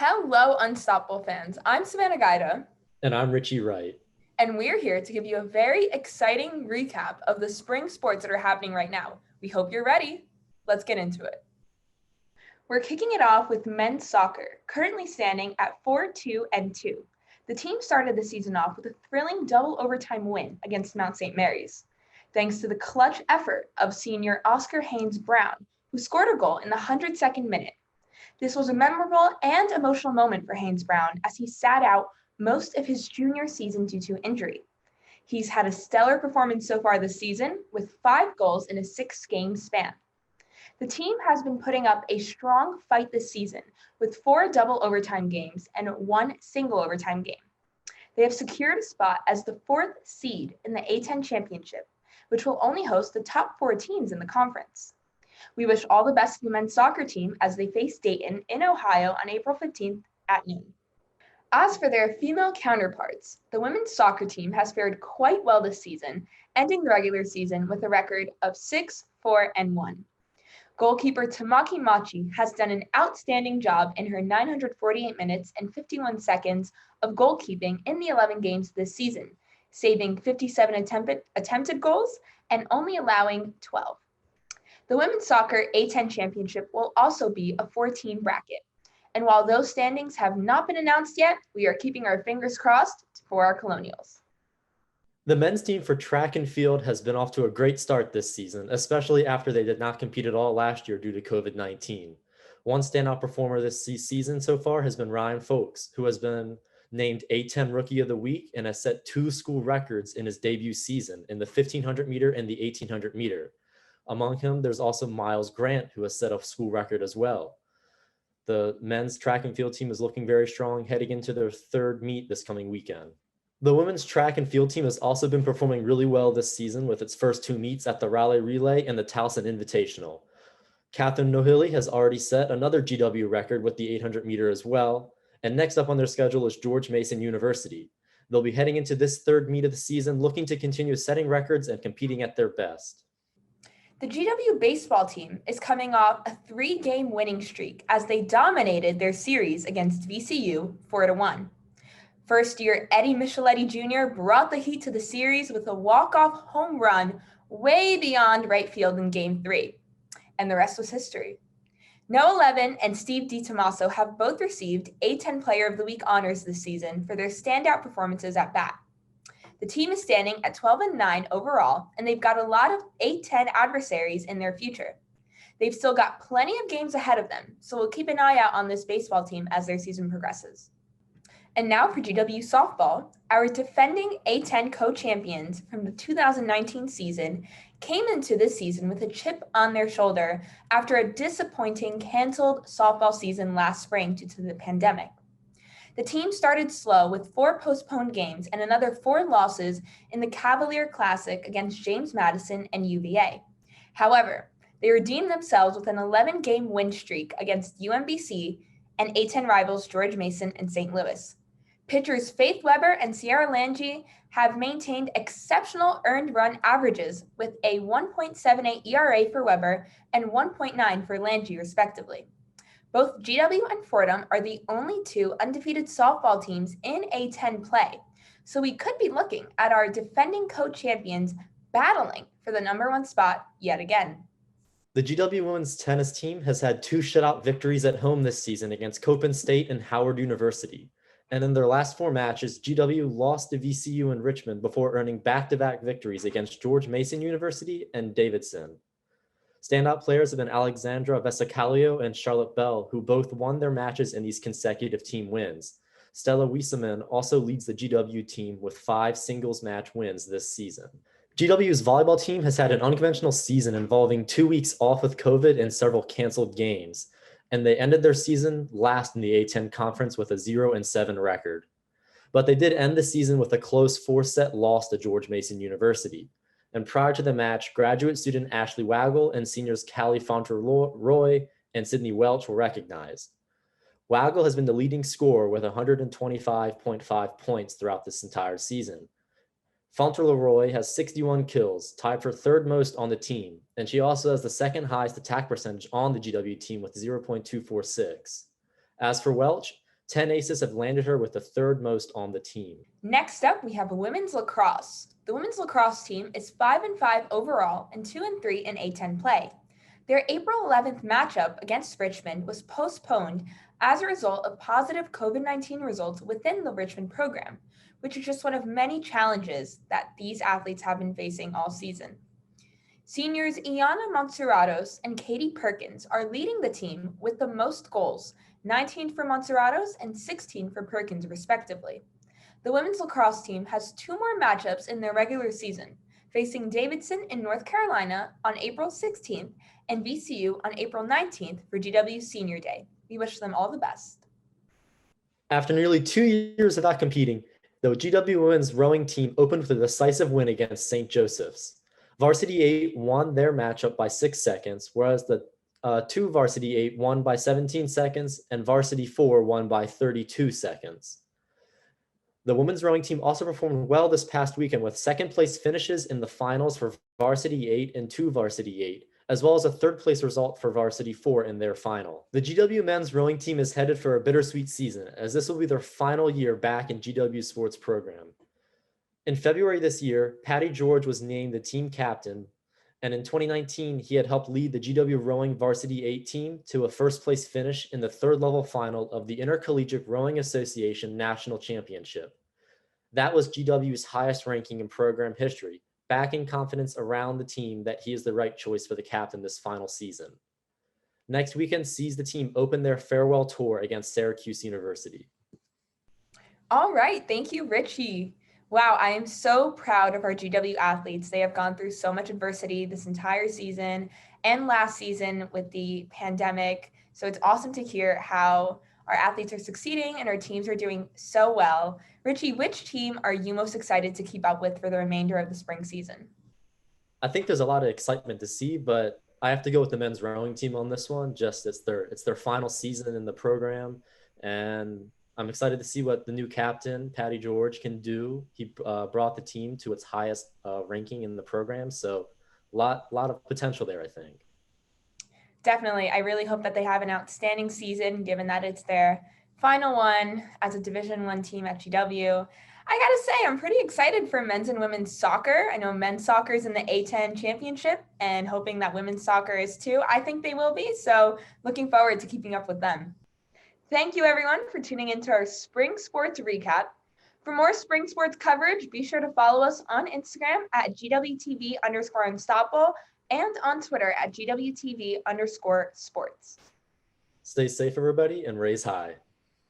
Hello, Unstoppable fans. I'm Savannah Gajda. And I'm Richie Wright. And we're here to give you a very exciting recap of the spring sports that are happening right now. We hope you're ready. Let's get into it. We're kicking it off with men's soccer, currently standing at 4-2-2. The team started the season off with a thrilling double overtime win against Mount St. Mary's, thanks to the clutch effort of senior Oscar Haynes Brown, who scored a goal in the 102nd minute. This was a memorable and emotional moment for Haynes Brown as he sat out most of his junior season due to injury. He's had a stellar performance so far this season with 5 goals in a 6-game span. The team has been putting up a strong fight this season with 4 double overtime games and 1 single overtime game. They have secured a spot as the 4th seed in the A10 championship, which will only host the top 4 teams in the conference. We wish all the best to the men's soccer team as they face Dayton in Ohio on April 15th at noon. As for their female counterparts, the women's soccer team has fared quite well this season, ending the regular season with a record of 6-4-1. Goalkeeper Tamaki Machi has done an outstanding job in her 948 minutes and 51 seconds of goalkeeping in the 11 games this season, saving 57 attempted goals and only allowing 12. The women's soccer A10 championship will also be a 4-team bracket. And while those standings have not been announced yet, we are keeping our fingers crossed for our Colonials. The men's team for track and field has been off to a great start this season, especially after they did not compete at all last year due to COVID-19. One standout performer this season so far has been Ryan Folks, who has been named A10 Rookie of the Week and has set 2 school records in his debut season in the 1500 meter and the 1800 meter. Among him, there's also Miles Grant, who has set a school record as well. The men's track and field team is looking very strong heading into their 3rd meet this coming weekend. The women's track and field team has also been performing really well this season with its first 2 meets at the Raleigh Relay and the Towson Invitational. Catherine Nohilly has already set another GW record with the 800 meter as well. And next up on their schedule is George Mason University. They'll be heading into this 3rd meet of the season looking to continue setting records and competing at their best. The GW baseball team is coming off a 3-game winning streak as they dominated their series against VCU 4-1. First-year Eddie Micheletti Jr. brought the heat to the series with a walk-off home run way beyond right field in Game 3. And the rest was history. Noah Levin and Steve DiTomaso have both received A10 Player of the Week honors this season for their standout performances at bat. The team is standing at 12-9 overall, and they've got a lot of A10 adversaries in their future. They've still got plenty of games ahead of them, so we'll keep an eye out on this baseball team as their season progresses. And now for GW softball, our defending A10 co-champions from the 2019 season came into this season with a chip on their shoulder after a disappointing canceled softball season last spring due to the pandemic. The team started slow with 4 postponed games and another 4 losses in the Cavalier Classic against James Madison and UVA. However, they redeemed themselves with an 11-game win streak against UMBC and A10 rivals George Mason and St. Louis. Pitchers Faith Weber and Sierra Lange have maintained exceptional earned run averages with a 1.78 ERA for Weber and 1.9 for Lange, respectively. Both GW and Fordham are the only 2 undefeated softball teams in A10 play, so we could be looking at our defending co-champions battling for the number 1 spot yet again. The GW women's tennis team has had 2 shutout victories at home this season against Copen State and Howard University. And in their last 4 matches, GW lost to VCU in Richmond before earning back-to-back victories against George Mason University and Davidson. Standout players have been Alexandra Vesicalio and Charlotte Bell, who both won their matches in these consecutive team wins. Stella Wieseman also leads the GW team with 5 singles match wins this season. GW's volleyball team has had an unconventional season involving 2 weeks off with COVID and several canceled games, and they ended their season last in the A10 conference with a 0-7 record. But they did end the season with a close 4-set loss to George Mason University. And prior to the match, graduate student Ashley Waggle and seniors Callie Fauntleroy and Sydney Welch were recognized. Waggle has been the leading scorer with 125.5 points throughout this entire season. Fauntleroy has 61 kills, tied for 3rd most on the team, and she also has the 2nd highest attack percentage on the GW team with 0.246. As for Welch, 10 aces have landed her with the third most on the team. Next up, we have women's lacrosse. The women's lacrosse team is 5-5 overall and 2-3 in A10 play. Their April 11th matchup against Richmond was postponed as a result of positive COVID-19 results within the Richmond program, which is just one of many challenges that these athletes have been facing all season. Seniors Iana Monserratos and Katie Perkins are leading the team with the most goals, 19 for Monserratos and 16 for Perkins, respectively. The women's lacrosse team has 2 more matchups in their regular season, facing Davidson in North Carolina on April 16th and VCU on April 19th for GW Senior Day. We wish them all the best. After nearly 2 years without competing, the GW women's rowing team opened with a decisive win against St. Joseph's. Varsity 8 won their matchup by 6 seconds, whereas the 2 Varsity 8 won by 17 seconds and Varsity 4 won by 32 seconds. The women's rowing team also performed well this past weekend with second place finishes in the finals for Varsity 8 and 2 Varsity 8, as well as a third place result for Varsity 4 in their final. The GW men's rowing team is headed for a bittersweet season, as this will be their final year back in GW sports program. In February this year, Patty George was named the team captain, and in 2019, he had helped lead the GW Rowing Varsity 8 team to a first-place finish in the third-level final of the Intercollegiate Rowing Association National Championship. That was GW's highest ranking in program history, backing confidence around the team that he is the right choice for the captain this final season. Next weekend sees the team open their farewell tour against Syracuse University. All right, thank you, Richie. Wow, I am so proud of our GW athletes. They have gone through so much adversity this entire season and last season with the pandemic. So it's awesome to hear how our athletes are succeeding and our teams are doing so well. Richie, which team are you most excited to keep up with for the remainder of the spring season? I think there's a lot of excitement to see, but I have to go with the men's rowing team on this one. Just it's their final season in the program, and I'm excited to see what the new captain, Patty George, can do. He brought the team to its highest ranking in the program, so lot of potential there, I think. Definitely. I really hope that they have an outstanding season, given that it's their final one as a Division I team at GW. I gotta say, I'm pretty excited for men's and women's soccer. I know men's soccer is in the A10 championship and hoping that women's soccer is too. I think they will be, so looking forward to keeping up with them. Thank you, everyone, for tuning into our spring sports recap. For more spring sports coverage, be sure to follow us on Instagram at GWTV_Unstoppable and on Twitter at GWTV_sports. Stay safe, everybody, and raise high.